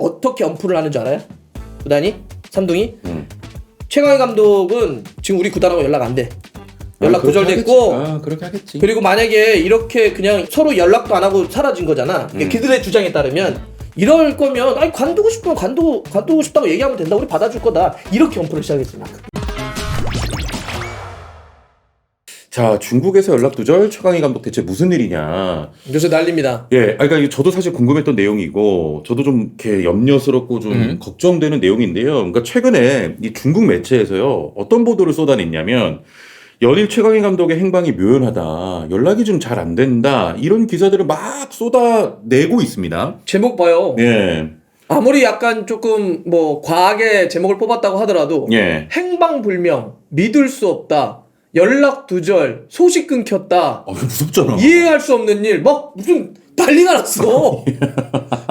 어떻게 엄프를 하는 줄 알아요? 구단이? 산둥이? 최강희 감독은 지금 우리 구단하고 연락 안 돼. 연락 두절됐고 그렇게 하겠지. 그리고 만약에 이렇게 그냥 서로 연락도 안 하고 사라진 거잖아. 그들의 주장에 따르면 이럴 거면 아니 관두고 싶으면 관두고 싶다고 얘기하면 된다. 우리 받아줄 거다. 이렇게 엄프를 시작했습니다. 자, 중국에서 연락 두절, 최강희 감독 대체 무슨 일이냐. 요새 난립니다. 예, 그러니까 저도 사실 궁금했던 내용이고, 저도 좀 이렇게 염려스럽고 좀 걱정되는 내용인데요. 그러니까 최근에 이 중국 매체에서요, 어떤 보도를 쏟아냈냐면, 연일 최강희 감독의 행방이 묘연하다, 연락이 좀 잘 안 된다, 이런 기사들을 막 쏟아내고 있습니다. 제목 봐요. 예. 아무리 약간 조금 뭐 과하게 제목을 뽑았다고 하더라도 예. 행방불명, 믿을 수 없다, 연락 두절, 소식 끊겼다. 무섭잖아. 이해할 수 없는 일, 막 무슨 난리가 났어.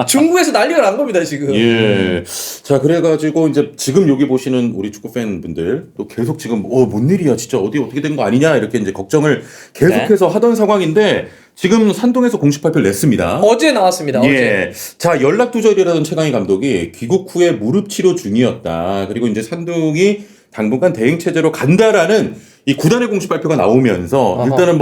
중국에서 난리가 난 겁니다 지금. 예. 자, 그래가지고 이제 지금 여기 보시는 우리 축구 팬분들 또 계속 지금 뭔 일이야 진짜 어떻게 된 거 아니냐 이렇게 이제 걱정을 계속해서 하던 상황인데 지금 산동에서 공식 발표를 냈습니다. 어제 나왔습니다. 예. 어제. 자, 연락 두절이라던 최강희 감독이 귀국 후에 무릎 치료 중이었다. 그리고 이제 산둥이 당분간 대행 체제로 간다라는 이 구단의 공식 발표가 나오면서 일단은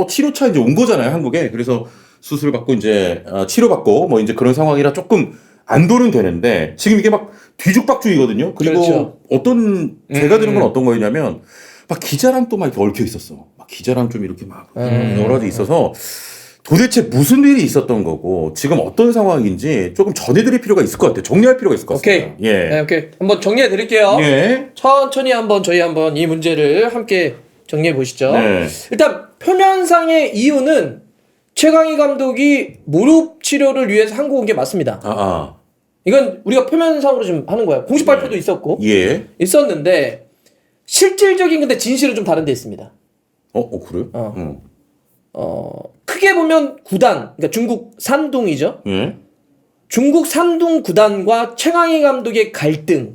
치료차 이제 온 거잖아요, 한국에. 그래서 수술 받고 이제 치료받고 뭐 이제 그런 상황이라 조금 안도는 되는데 지금 이게 막 뒤죽박죽이거든요. 그리고 그렇죠. 제가 들은 건 어떤 거였냐면 막 기자랑 또 막 이렇게 얽혀 있었어. 막 기자랑 좀 이렇게 막 여러 가지 있어서 도대체 무슨 일이 있었던 거고 지금 어떤 상황인지 조금 전해드릴 필요가 있을 것 같아요. 정리할 필요가 있을 것 같습니다. 오케이. 예. 네, 오케이. 한번 정리해 드릴게요. 예. 천천히 저희 한번 이 문제를 함께 정리해 보시죠. 네. 일단 표면상의 이유는 최강희 감독이 무릎 치료를 위해서 한국 온 게 맞습니다. 이건 우리가 표면상으로 좀 하는 거야. 공식 발표도 있었고 예. 있었는데 실질적인 근데 진실은 좀 다른 데 있습니다. 그래요? 크게 보면 구단, 그러니까 중국 산둥이죠. 예. 중국 산둥 구단과 최강희 감독의 갈등이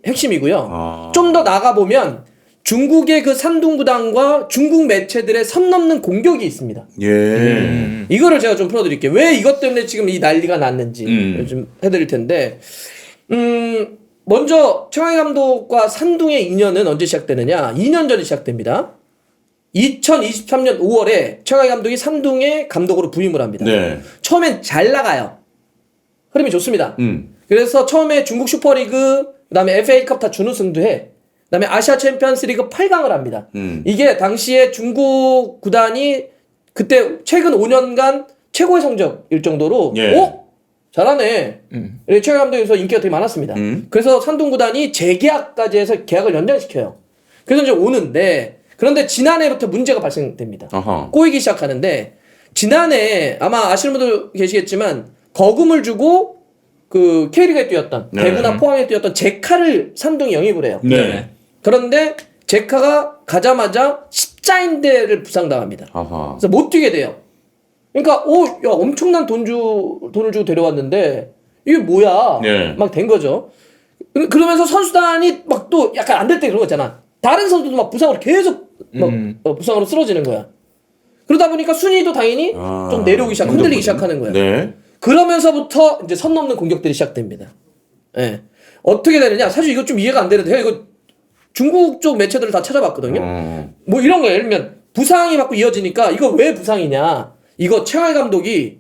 핵심이고요. 좀 더 나가 보면 중국의 그 산둥 구단과 중국 매체들의 선 넘는 공격이 있습니다. 예. 이거를 제가 좀 풀어드릴게요. 왜 이것 때문에 지금 이 난리가 났는지 좀 해드릴 텐데, 먼저 최강희 감독과 산둥의 인연은 언제 시작되느냐? 2년 전에 시작됩니다. 2023년 5월에 최강희 감독이 산둥의 감독으로 부임을 합니다. 네. 처음엔 잘 나가요. 흐름이 좋습니다. 그래서 처음에 중국 슈퍼리그, 그다음에 FA컵 다 준우승도 해. 그다음에 아시아 챔피언스리그 8강을 합니다. 이게 당시에 중국 구단이 그때 최근 5년간 최고의 성적일 정도로 잘하네. 최강희 감독에서 인기가 되게 많았습니다. 그래서 산둥 구단이 재계약까지 해서 계약을 연장시켜요. 그래서 이제 오는데 그런데 지난해부터 문제가 발생됩니다. 꼬이기 시작하는데 지난해 아마 아시는 분들 계시겠지만 거금을 주고 그 K리그에 뛰었던 대구나 포항에 뛰었던 제카를 산둥이 영입을 해요. 네. 그런데 제카가 가자마자 십자인대를 부상당합니다. 그래서 못 뛰게 돼요. 그러니까 야, 엄청난 돈을 주고 데려왔는데 이게 뭐야? 막 된 거죠. 그러면서 선수단이 막 또 약간 안 될 때 그런 거 있잖아. 다른 선수도 막 부상으로 계속 부상으로 쓰러지는 거야. 그러다 보니까 순위도 당연히 좀 내려오기 흔들리기 시작하는 거야. 네. 그러면서부터 이제 선 넘는 공격들이 시작됩니다. 예. 어떻게 되느냐? 사실 이거 좀 이해가 안 되는데 이거 중국 쪽 매체들을 다 찾아봤거든요. 뭐 이런 거예요. 예를 들면 부상이 자꾸 이어지니까 이거 왜 부상이냐? 이거 최강희 감독이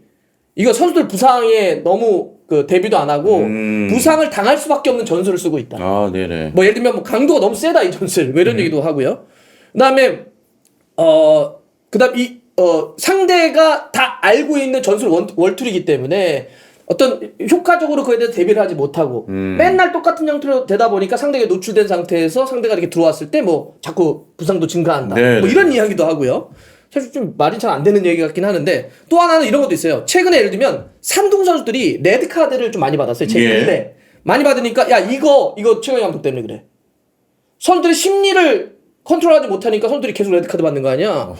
이거 선수들 부상에 너무 그 대비도 안 하고 부상을 당할 수밖에 없는 전술을 쓰고 있다. 네네. 뭐 예를 들면 뭐 강도가 너무 세다 이 전술. 뭐 이런 얘기도 하고요. 그다음에 그다음 상대가 다 알고 있는 전술 월툴이기 때문에 어떤 효과적으로 그에 대해서 대비를 하지 못하고 맨날 똑같은 형태로 되다 보니까 상대가 노출된 상태에서 상대가 이렇게 들어왔을 때 뭐 자꾸 부상도 증가한다. 뭐 이런 이야기도 하고요. 사실 좀 말이 잘 안 되는 얘기 같긴 하는데 또 하나는 이런 것도 있어요. 최근에 예를 들면 산둥 선수들이 레드 카드를 좀 많이 받았어요. 근데 많이 받으니까 야 이거 최강희 감독 때문에 그래. 선수들의 심리를 컨트롤하지 못하니까 선수들이 계속 레드 카드 받는 거 아니야?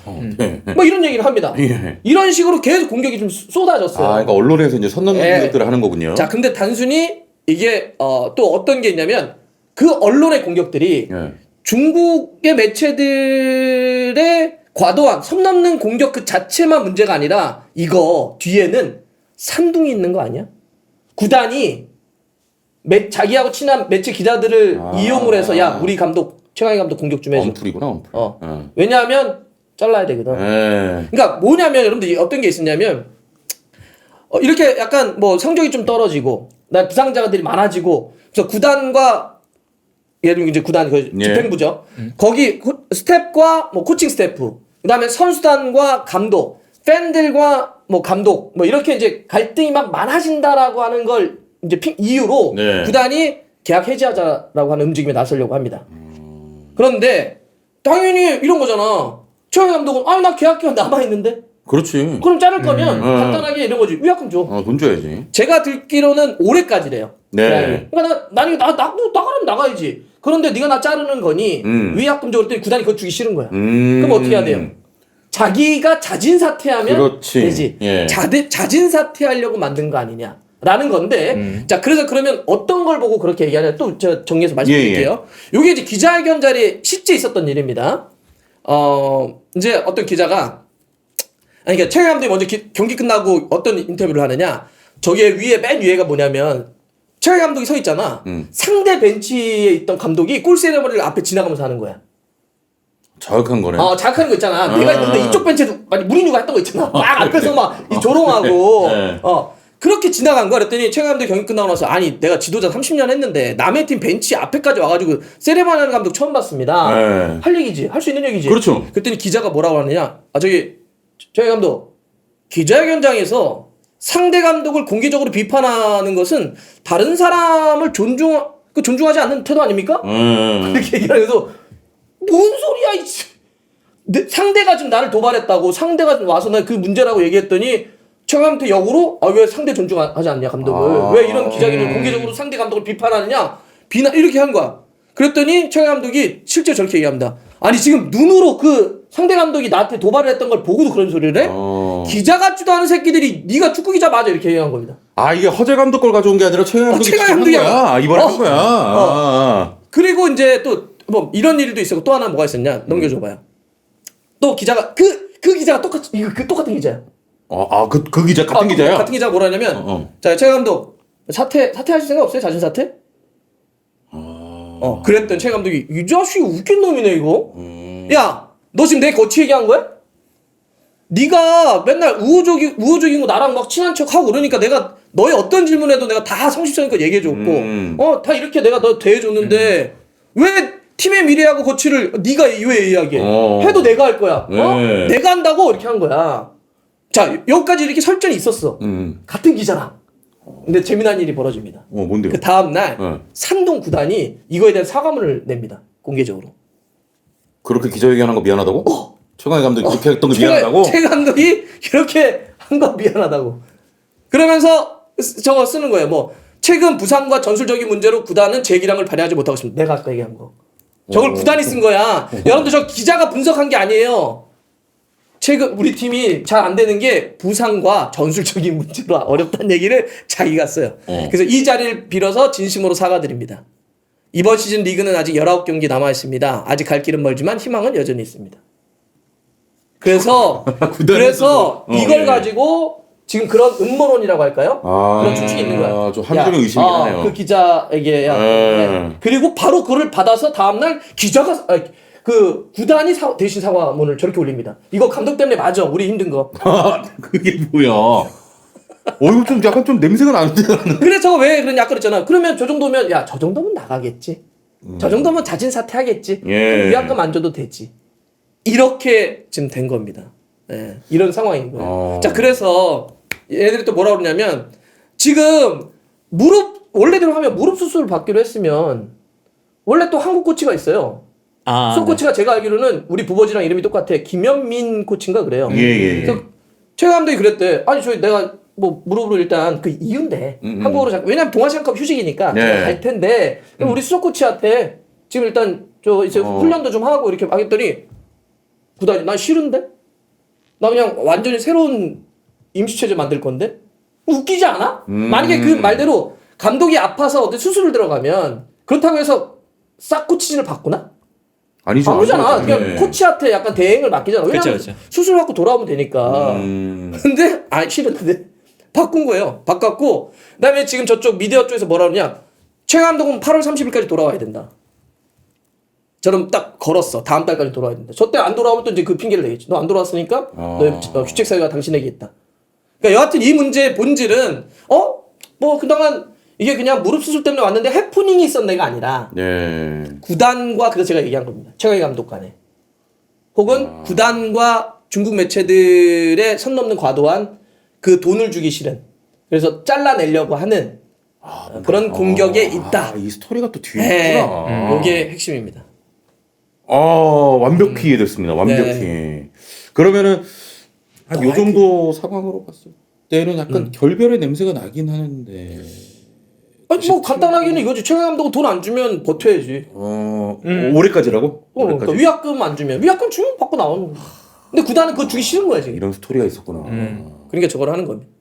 뭐 이런 얘기를 합니다. 이런 식으로 계속 공격이 좀 쏟아졌어요. 그러니까 언론에서 이제 선 넘는 공격들을 하는 거군요. 자, 근데 단순히 이게 또 어떤 게 있냐면 그 언론의 공격들이 중국의 매체들의 과도한 선 넘는 공격 그 자체만 문제가 아니라 이거 뒤에는 산둥이 있는 거 아니야? 구단이 자기하고 친한 매체 기자들을 이용을 해서 야 우리 감독 최강희 감독 공격 좀 해줘. 엄풀이구나 엄풀. 왜냐하면 잘라야 되거든. 그러니까 뭐냐면 여러분들 어떤 게 있었냐면 이렇게 약간 뭐 성적이 좀 떨어지고 나 부상자들이 많아지고 그래서 구단과 예를 들면 이제 구단 그 집행부죠. 거기 스텝과 뭐 코칭 스태프 그다음에 선수단과 감독 팬들과 뭐 감독 뭐 이렇게 이제 갈등이 막 많아진다라고 하는 걸 이제 이유로 구단이 계약 해지하자라고 하는 움직임에 나서려고 합니다. 그런데 당연히 이런 거잖아. 최강희 감독은 아니 나 계약 기간 남아 있는데. 그렇지. 그럼 자를 거면 간단하게 이런 거지. 위약금 줘. 돈 줘야지. 제가 듣기로는 올해까지래요. 네. 그러니까 나가라면 나가야지. 그런데 네가 나 자르는 거니 위약금 줘 그랬더니 구단이 그거 주기 싫은 거야. 그럼 어떻게 해야 돼요? 자기가 자진 사퇴하면 그렇지. 되지. 예. 자진 사퇴하려고 만든 거 아니냐. 라는 건데, 자, 그래서 그러면 어떤 걸 보고 그렇게 얘기하냐. 또 제가 정리해서 말씀드릴게요. 요게 이제 기자회견 자리에 실제 있었던 일입니다. 이제 어떤 기자가, 아니, 그러니까 최강 감독이 먼저 경기 끝나고 어떤 인터뷰를 하느냐. 저게 맨 위에가 뭐냐면, 최강 감독이 서 있잖아. 상대 벤치에 있던 감독이 골 세레머니를 앞에 지나가면서 하는 거야. 자극한 거네. 자극하는 거 있잖아. 내가 있는데 이쪽 벤치에도 무리뉴가 했던 거 있잖아. 막 앞에서 막 조롱하고. 네. 그렇게 지나간 거야. 그랬더니 최강 감독이 경기 끝나고 나서 아니 내가 지도자 30년 했는데 남의 팀 벤치 앞에까지 와가지고 세레머니 하는 감독 처음 봤습니다. 네. 할 얘기지. 할 수 있는 얘기지. 그렇죠. 그랬더니 기자가 뭐라고 하느냐. 저기 최강 감독 기자회견장에서 상대 감독을 공개적으로 비판하는 것은 다른 사람을 존중하지 않는 태도 아닙니까? 그렇게 얘기하면서 뭔 소리야 상대가 지금 나를 도발했다고 상대가 와서 나 그 문제라고 얘기했더니 최강한테 역으로 왜 상대 존중하지 않냐 감독을 왜 이런 기자회견을 공개적으로 상대 감독을 비판하느냐 비난 이렇게 한 거야. 그랬더니 최강 감독이 실제 저렇게 얘기합니다. 아니 지금 눈으로 그 상대 감독이 나한테 도발을 했던 걸 보고도 그런 소리를 해? 기자 같지도 않은 새끼들이 네가 축구 기자 맞아 이렇게 얘기한 겁니다. 이게 허재 감독 걸 가져온 게 아니라 최강 감독이 한 거야. 이번에 한 거야. 그리고 이제 또 뭐 이런 일도 있었고 또 하나 뭐가 있었냐 넘겨줘봐요. 또 기자가 그 기자가 똑같은 기자야. 그 기자 같은 기자야? 같은 기자가 뭐라 하냐면 자 최강 감독 사퇴하실 생각 없어요? 자진 사퇴? 그랬더니 최강 감독이 이 자식이 웃긴 놈이네 이거. 야 너 지금 내 거치 얘기한 거야? 네가 맨날 우호적인 거 나랑 막 친한 척하고 그러니까 내가 너의 어떤 질문에도 내가 다 성실성의껏 얘기해줬고 다 이렇게 내가 너 대해줬는데 왜 팀의 미래하고 거치를 네가 왜 이야기해? 해도 내가 할 거야. 내가 한다고 이렇게 한 거야. 자 여기까지 이렇게 설전이 있었어. 같은 기자랑. 근데 재미난 일이 벌어집니다. 뭔데요? 그 다음날 산동 구단이 이거에 대한 사과문을 냅니다. 공개적으로. 그렇게 기자회견한 거 미안하다고? 최강희 감독이 그렇게 했던 거 미안하다고? 최 감독이 이렇게 한 거 미안하다고. 그러면서 저거 쓰는 거예요. 뭐 최근 부상과 전술적인 문제로 구단은 제 기량을 발휘하지 못하고 있습니다. 내가 아까 얘기한 거. 저걸 구단이 쓴 거야. 여러분들 저 기자가 분석한 게 아니에요. 최근 우리 팀이 잘 안 되는 게 부상과 전술적인 문제로 어렵다는 얘기를 자기가 써요. 그래서 이 자리를 빌어서 진심으로 사과드립니다. 이번 시즌 리그는 아직 19경기 남아 있습니다. 아직 갈 길은 멀지만 희망은 여전히 있습니다. 그래서 이걸 가지고 지금 그런 음모론이라고 할까요? 그런 추측이 있는 거야. 좀 함정의 의심이 하네요. 그 기자에게 그리고 바로 그걸 받아서 다음날 기자가 그 구단이 대신 사과문을 저렇게 올립니다. 이거 감독 때문에 맞아. 우리 힘든 거. 그게 뭐야? 이거 좀 약간 좀 냄새가 나는데. 그래서 왜 그러냐 아까 그랬잖아. 그러면 저 정도면 저 정도면 나가겠지. 저 정도면 자진 사퇴하겠지. 위약금 안 줘도 되지. 이렇게 지금 된 겁니다. 이런 상황인 거예요. 자 그래서 얘들이 또 뭐라 그러냐면 지금 원래대로 하면 무릎 수술을 받기로 했으면 원래 또 한국 코치가 있어요. 수석 코치가 제가 알기로는 우리 부버지랑 이름이 똑같아. 김현민 코치인가 그래요. 그래서 최 감독이 그랬대. 아니 내가 뭐 무릎으로 일단 그 이유인데 한국으로 왜냐면 동아시안컵 휴직이니까 갈 텐데 우리 수석 코치한테 지금 일단 이제 훈련도 좀 하고 이렇게 하겠더니 구단이 난 싫은데 나 그냥 완전히 새로운 임시체제 만들 건데 웃기지 않아? 만약에 그 말대로 감독이 아파서 어디 수술을 들어가면 그렇다고 해서 싹 코치진을 바꾸나? 아니죠. 아니잖아. 그냥 코치한테 약간 대행을 맡기잖아. 왜냐면 수술 받고 돌아오면 되니까. 근데 싫은데 바꾼 거예요. 바꿨고 그다음에 지금 저쪽 미디어 쪽에서 뭐라 그러냐. 최 감독은 8월 30일까지 돌아와야 된다. 저는 딱 걸었어. 다음 달까지 돌아와야 된다. 저 때 안 돌아오면 또 이제 그 핑계를 내겠지. 너 안 돌아왔으니까 너의 규칙 사유가 당신에게 있다. 그러니까 여하튼 이 문제의 본질은 뭐 그동안 이게 그냥 무릎 수술 때문에 왔는데 해프닝이 있었네가 아니라 네. 구단과 그래서 제가 얘기한 겁니다. 최강희 감독 간에 혹은 구단과 중국 매체들의 선 넘는 과도한 그 돈을 주기 싫은 그래서 잘라내려고 하는 그런 공격에 있다. 이 스토리가 또 뒤에 네, 있구나. 이게 핵심입니다. 완벽히 이해됐습니다. 완벽히. 네. 그러면은 한 요 정도 상황으로 봤을 때는 약간 결별의 냄새가 나긴 하는데. 아니, 뭐 간단하게는 이거지. 최강 감독은 돈 안 주면 버텨야지. 올해까지라고? 그러니까 위약금 안 주면 위약금 주면 받고 나오는 거야. 근데 구단은 그거 주기 싫은 거야 지금. 이런 스토리가 있었구나. 그러니까 저걸 하는 겁니다.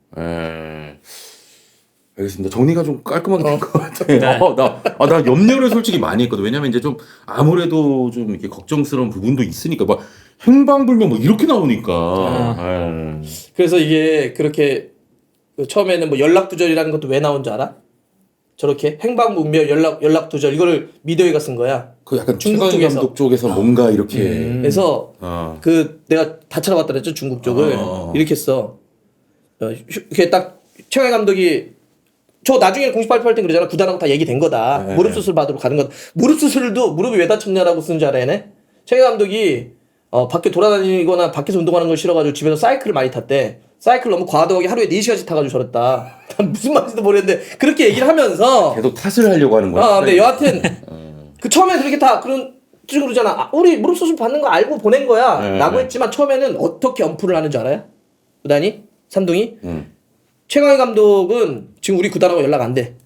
알겠습니다. 정리가 좀 깔끔하게 된 것 같아요. 나 염려를 솔직히 많이 했거든. 왜냐면 이제 좀 아무래도 좀 이렇게 걱정스러운 부분도 있으니까 막 행방불명 뭐 이렇게 나오니까. 그래서 이게 그렇게 그 처음에는 뭐 연락두절이라는 것도 왜 나온 줄 알아? 저렇게 행방불명 연락두절 이거를 미디어가 쓴 거야. 그 약간 중국 최강희 쪽에서. 감독 쪽에서 뭔가 이렇게. 그래서 그 내가 다 찾아봤다 그랬죠 중국 쪽을 이렇게 써. 이렇게 딱 최강희 감독이 저 나중에 공식 발표할 땐 그러잖아. 구단하고 다 얘기된 거다. 네. 무릎 수술 받으러 가는 거다. 무릎 수술도 무릎이 왜 다쳤냐라고 쓰는 줄 알아 얘네? 최강희 감독이 밖에 돌아다니거나 밖에서 운동하는 걸 싫어가지고 집에서 사이클을 많이 탔대. 사이클 너무 과도하게 하루에 4시간씩 타가지고 저랬다. 난 무슨 말인지도 모르겠는데 그렇게 얘기를 하면서 계속 탓을 하려고 하는 거야. 근데 여하튼 그 처음에 그렇게 다 그러잖아. 우리 무릎 수술 받는 거 알고 보낸 거야. 라고 했지만 처음에는 어떻게 엄프를 하는 줄 알아요? 구단이? 삼동이? 최강희 감독은 지금 우리 구단하고 연락 안 돼.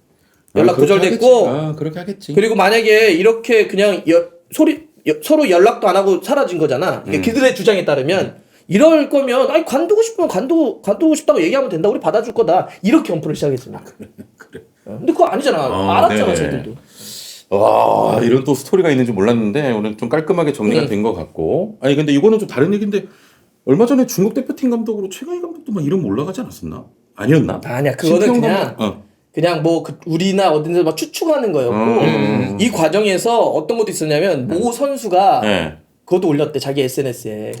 연락 두절됐고 그렇게 하겠지. 그리고 만약에 이렇게 그냥 서로 연락도 안 하고 사라진 거잖아. 그들의 주장에 따르면 이럴 거면 아니 관두고 싶으면 관두고 싶다고 얘기하면 된다. 우리 받아줄 거다. 이렇게 엄프를 시작했습니다. 그래. 근데 그거 아니잖아. 알았잖아, 네네. 저희들도. 와, 이런 또 스토리가 있는지 몰랐는데 오늘 좀 깔끔하게 정리가 된 것 같고. 아니 근데 이거는 좀 다른 얘기인데 얼마 전에 중국 대표팀 감독으로 최강희 감독도 막 이름 올라가지 않았었나? 아니었나? 아니야. 그거는 신태용 그냥 감독? 그냥 뭐 우리나 어딘지 막 추측하는 거였고 이 과정에서 어떤 것도 있었냐면 모 선수가 네. 그것도 올렸대 자기 SNS에.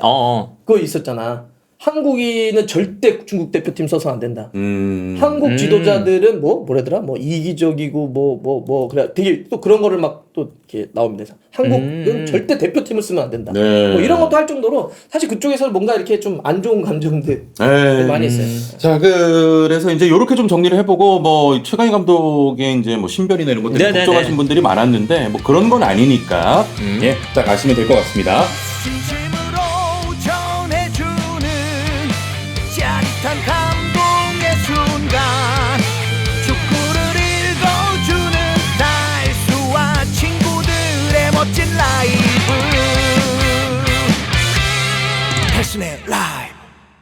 그거 있었잖아. 한국인은 절대 중국 대표팀 써서 안 된다. 한국 지도자들은 뭐래더라? 뭐 이기적이고 뭐 그래 되게 또 그런 거를 막 또 이렇게 나옵니다. 한국은 절대 대표팀을 쓰면 안 된다. 네. 뭐 이런 것도 할 정도로 사실 그쪽에서 뭔가 이렇게 좀 안 좋은 감정들 네. 많이 있어요. 자, 그래서 이제 요렇게 좀 정리를 해보고 뭐 최강희 감독의 이제 뭐 신변이나 이런 것들이 네네네. 걱정하신 분들이 많았는데 뭐 그런 건 아니니까 예, 딱 아시면 될 것 같습니다. 진심으로 전해주는 짜릿한 감동의 순간 축구를 읽어주는 달수와 친구들의 멋진 라이브 달순의 라이브